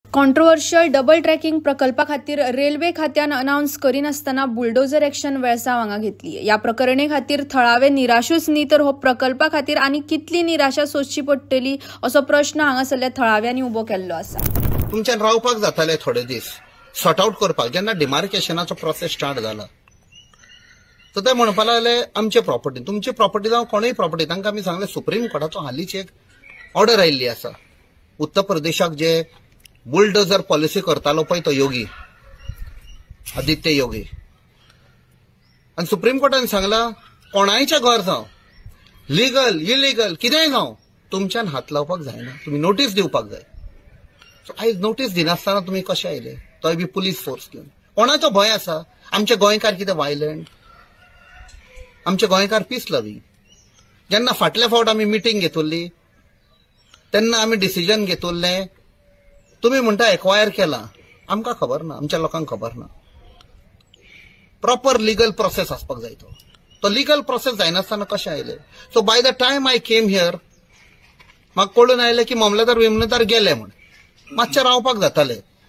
Controversial double tracking प्रकल्पा खातीर railway खात्यान अनाउन्स करिनासतना बुलडोजर एक्शन वेळसा हांगा घेतली। या प्रकरणे खातीर थळावे निराशूच न्ही तर हो प्रकल्पा खातीर आनी कितली निराशा सोंसची पडटली असो प्रश्न हांगासरल्या थळाव्यांनी उबो केल्लो आसा। तुमच्यान रावपाक जाताले थोडे दीस सॉर्ट आउट करपाक जेन्ना डिमार्केशनाचो प्रोसेस स्टार्ट जाला तर ते म्हणपाक लागले आमचे प्रॉपर्टी तुमची प्रॉपर्टी जावं कोणूय प्रॉपर्टी तांकां आमी सांगले सुप्रीम कोर्टाचो हालींच एक ऑर्डर आयिल्ली आसा। उत्तर प्रदेशाक जे बुलडोजर पॉलिसी करतालो पळय तो योगी आदित्य योगी आणि सुप्रीम कोर्टान सांगला कोणायचें घर जावं लिगल इलिगल कितेंय जावं तुमच्यान हात लावपाक जायना तुम्ही नोटीस दिवपाक जाय। सो आयज नोटीस दिनासतना तुम्ही कशे आयले तोय बी पुलीस फोर्स घेवन कोणाचो भंय आसा। आमचे गोंयकार कितें वायलंट आमचे गोंयकार पीस लविंग जेन्ना फाटल्या फावट आमी मिटींग घेतली तेन्ना आमी डिसिजन घेतले तुम्ही म्हणता एक्वायर केला आमकां खबर ना आमच्या लोकांक खबर ना प्रॉपर लीगल प्रोसेस आसपाक जाय तो लीगल प्रोसेस जायनासतना कशें आयले। So by the time I came here म्हाका कळून आयलें की मामलेदार विमलेदार गेले म्हण मातशें रावपाक जातालें